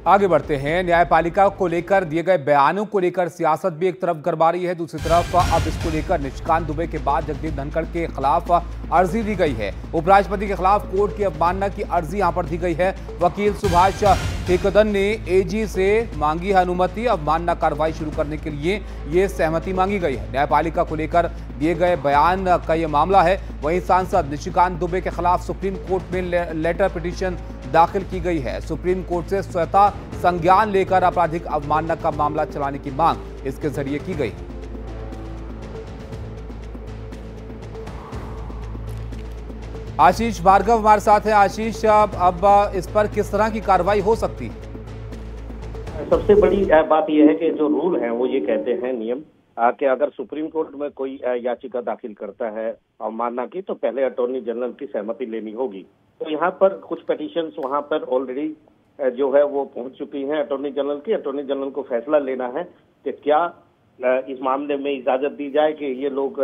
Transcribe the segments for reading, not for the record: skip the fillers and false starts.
आगे बढ़ते हैं। न्यायपालिका को लेकर दिए गए बयानों को लेकर सियासत भी एक तरफ गरबा रही है, दूसरी तरफ अब इसको लेकर निशिकांत दुबे के बाद जगदीप धनखड़ के खिलाफ अर्जी दी गई है। उपराष्ट्रपति के खिलाफ कोर्ट की अवमानना की अर्जी यहां पर दी गई है। वकील सुभाष ठेकेदर ने एजी से मांगी है अनुमति। अवमानना कार्रवाई शुरू करने के लिए ये सहमति मांगी गई है। न्यायपालिका को लेकर दिए गए बयान का यह मामला है। वहीं सांसद निशिकांत दुबे के खिलाफ सुप्रीम कोर्ट में लेटर पिटीशन दाखिल की गई है। सुप्रीम कोर्ट से स्वतः संज्ञान लेकर आपराधिक अवमानना का मामला चलाने की मांग इसके जरिए की गई। आशीष भार्गव हमारे साथ है। आशीष, अब इस पर किस तरह की कार्रवाई हो सकती है? सबसे बड़ी बात यह है कि जो रूल है वो ये कहते हैं नियम कि अगर सुप्रीम कोर्ट में कोई याचिका दाखिल करता है अवमानना की तो पहले अटॉर्नी जनरल की सहमति लेनी होगी। तो यहाँ पर कुछ पिटीशंस वहाँ पर ऑलरेडी जो है वो पहुंच चुकी हैं अटॉर्नी जनरल की। अटॉर्नी जनरल को फैसला लेना है कि क्या इस मामले में इजाजत दी जाए कि ये लोग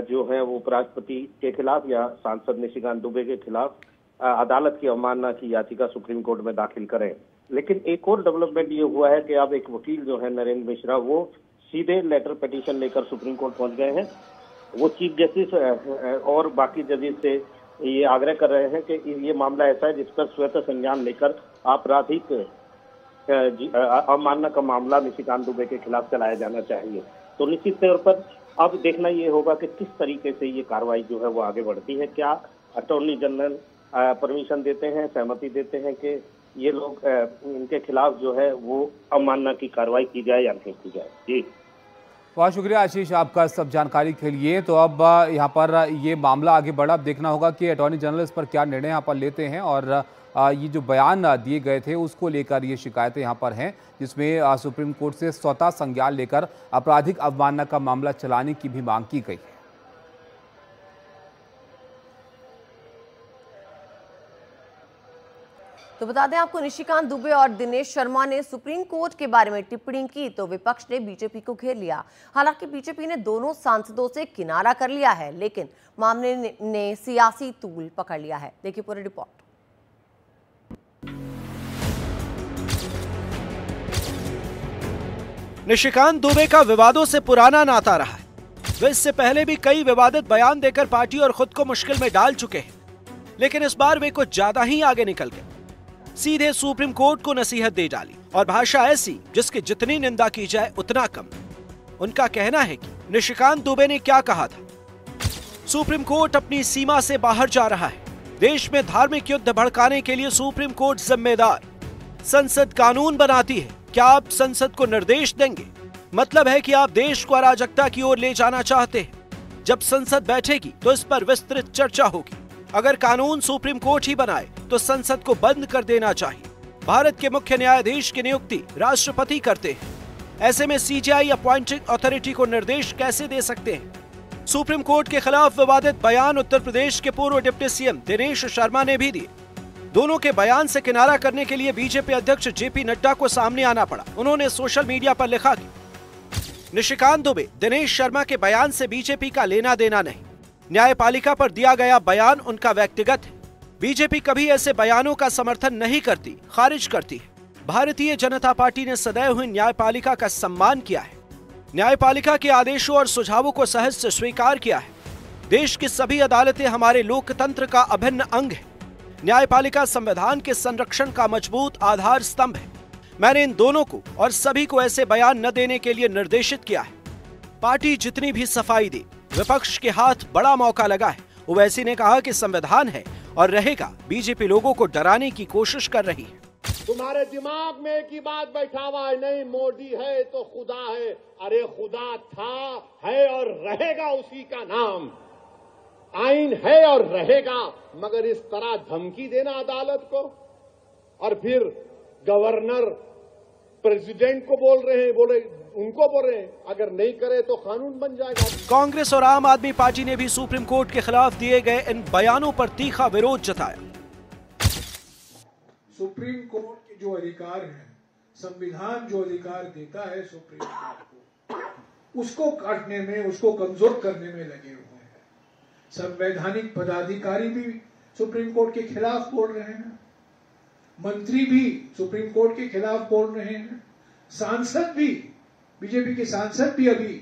जो है वो उपराष्ट्रपति के खिलाफ या सांसद निशिकांत दुबे के खिलाफ अदालत की अवमानना की याचिका सुप्रीम कोर्ट में दाखिल करें। लेकिन एक और डेवलपमेंट ये हुआ है कि अब एक वकील जो है नरेंद्र मिश्रा वो सीधे लेटर पिटीशन लेकर सुप्रीम कोर्ट पहुंच गए हैं। वो चीफ जस्टिस और बाकी जजेस से ये आग्रह कर रहे हैं कि ये मामला ऐसा है जिस पर स्वतः संज्ञान लेकर आपराधिक अवमानना का मामला निशिकांत दुबे के खिलाफ चलाया जाना चाहिए। तो निश्चित तौर पर अब देखना ये होगा कि किस तरीके से ये कार्रवाई जो है वो आगे बढ़ती है। क्या अटॉर्नी जनरल परमिशन देते हैं, सहमति देते हैं कि ये लोग इनके खिलाफ जो है वो अवमानना की कार्रवाई की जाए या नहीं की जाए। जी बहुत शुक्रिया आशीष आपका सब जानकारी के लिए। तो अब यहाँ पर ये मामला आगे बढ़ा। अब देखना होगा कि अटॉर्नी जनरल इस पर क्या निर्णय यहाँ पर लेते हैं और ये जो बयान दिए गए थे उसको लेकर ये शिकायतें यहाँ पर हैं, जिसमें सुप्रीम कोर्ट से स्वतः संज्ञान लेकर आपराधिक अवमानना का मामला चलाने की भी मांग की गई है। तो बता दें आपको, निशिकांत दुबे और दिनेश शर्मा ने सुप्रीम कोर्ट के बारे में टिप्पणी की तो विपक्ष ने बीजेपी को घेर लिया। हालांकि बीजेपी ने दोनों सांसदों से किनारा कर लिया है, लेकिन मामले ने सियासी तूल पकड़ लिया है। देखिए पूरी रिपोर्ट। निशिकांत दुबे का विवादों से पुराना नाता रहा है। वे इससे पहले भी कई विवादित बयान देकर पार्टी और खुद को मुश्किल में डाल चुके हैं, लेकिन इस बार वे कुछ ज्यादा ही आगे निकल गए। सीधे सुप्रीम कोर्ट को नसीहत दे डाली और भाषा ऐसी जिसकी जितनी निंदा की जाए उतना कम। उनका कहना है कि निशिकांत दुबे ने क्या कहा था। सुप्रीम कोर्ट अपनी सीमा से बाहर जा रहा है। देश में धार्मिक युद्ध भड़काने के लिए सुप्रीम कोर्ट जिम्मेदार। संसद कानून बनाती है, क्या आप संसद को निर्देश देंगे? मतलब है कि आप देश को अराजकता की ओर ले जाना चाहते हैं। जब संसद बैठेगी तो इस पर विस्तृत चर्चा होगी। अगर कानून सुप्रीम कोर्ट ही बनाए तो संसद को बंद कर देना चाहिए। भारत के मुख्य न्यायाधीश की नियुक्ति राष्ट्रपति करते हैं। ऐसे में सीजेआई अपॉइंटिंग अथॉरिटी को निर्देश कैसे दे सकते हैं? सुप्रीम कोर्ट के खिलाफ विवादित बयान उत्तर प्रदेश के पूर्व डिप्टी सीएम दिनेश शर्मा ने भी दिए। दोनों के बयान से किनारा करने के लिए बीजेपी अध्यक्ष जेपी नड्डा को सामने आना पड़ा। उन्होंने सोशल मीडिया पर लिखा कि निशिकांत दुबे, दिनेश शर्मा के बयान से बीजेपी का लेना देना नहीं। न्यायपालिका पर दिया गया बयान उनका व्यक्तिगत है। बीजेपी कभी ऐसे बयानों का समर्थन नहीं करती, खारिज करती है। भारतीय जनता पार्टी ने सदैव ही न्यायपालिका का सम्मान किया है। न्यायपालिका के आदेशों और सुझावों को सहज से स्वीकार किया है। देश की सभी अदालतें हमारे लोकतंत्र का अभिन्न अंग है। न्यायपालिका संविधान के संरक्षण का मजबूत आधार स्तंभ है। मैंने इन दोनों को और सभी को ऐसे बयान न देने के लिए निर्देशित किया है। पार्टी जितनी भी सफाई दे, विपक्ष के हाथ बड़ा मौका लगा है। ओवैसी ने कहा कि संविधान है और रहेगा। बीजेपी लोगों को डराने की कोशिश कर रही है। तुम्हारे दिमाग में एक ही बात बैठा हुआ है, नहीं मोदी है तो खुदा है। अरे खुदा था, है और रहेगा उसी का नाम। आइन है और रहेगा, मगर इस तरह धमकी देना अदालत को और फिर गवर्नर प्रेसिडेंट को बोल रहे हैं अगर नहीं करे तो कानून बन जाएगा। कांग्रेस और आम आदमी पार्टी ने भी सुप्रीम कोर्ट के खिलाफ दिए गए इन बयानों पर तीखा विरोध जताया। सुप्रीम कोर्ट के जो अधिकार हैं, संविधान जो अधिकार देता है सुप्रीम कोर्ट को, उसको काटने में, उसको कमजोर करने में लगे हुए हैं। संवैधानिक पदाधिकारी भी सुप्रीम कोर्ट के खिलाफ बोल रहे हैं। मंत्री भी सुप्रीम कोर्ट के खिलाफ बोल रहे हैं, सांसद भी, बीजेपी के सांसद भी अभी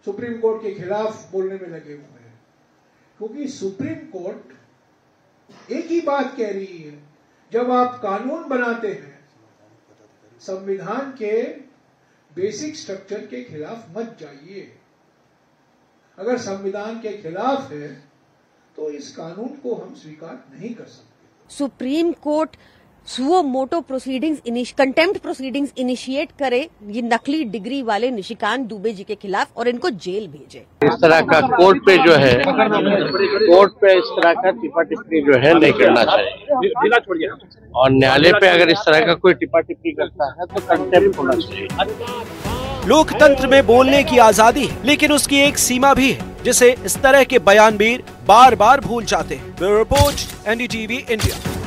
सुप्रीम कोर्ट के खिलाफ बोलने में लगे हुए हैं, क्योंकि सुप्रीम कोर्ट एक ही बात कह रही है, जब आप कानून बनाते हैं संविधान के बेसिक स्ट्रक्चर के खिलाफ मत जाइए। अगर संविधान के खिलाफ है तो इस कानून को हम स्वीकार नहीं कर सकते। Supreme court suo motu proceedings, contempt proceedings initiate करे ये नकली डिग्री वाले निशिकांत दुबे जी के खिलाफ और इनको जेल भेजे। इस तरह का कोर्ट पे जो है, कोर्ट पे इस तरह का टिप्पा टिप्पणी जो है नहीं करना चाहिए, और न्यायालय पे अगर इस तरह का कोई टिप्पा टिप्पणी करता है तो कंटेम्प्ट होना चाहिए। लोकतंत्र में बोलने की आजादी है, लेकिन उसकी एक सीमा भी है जिसे इस तरह के बयानबीर बार बार भूल जाते हैं। Bureau report, NDTV India.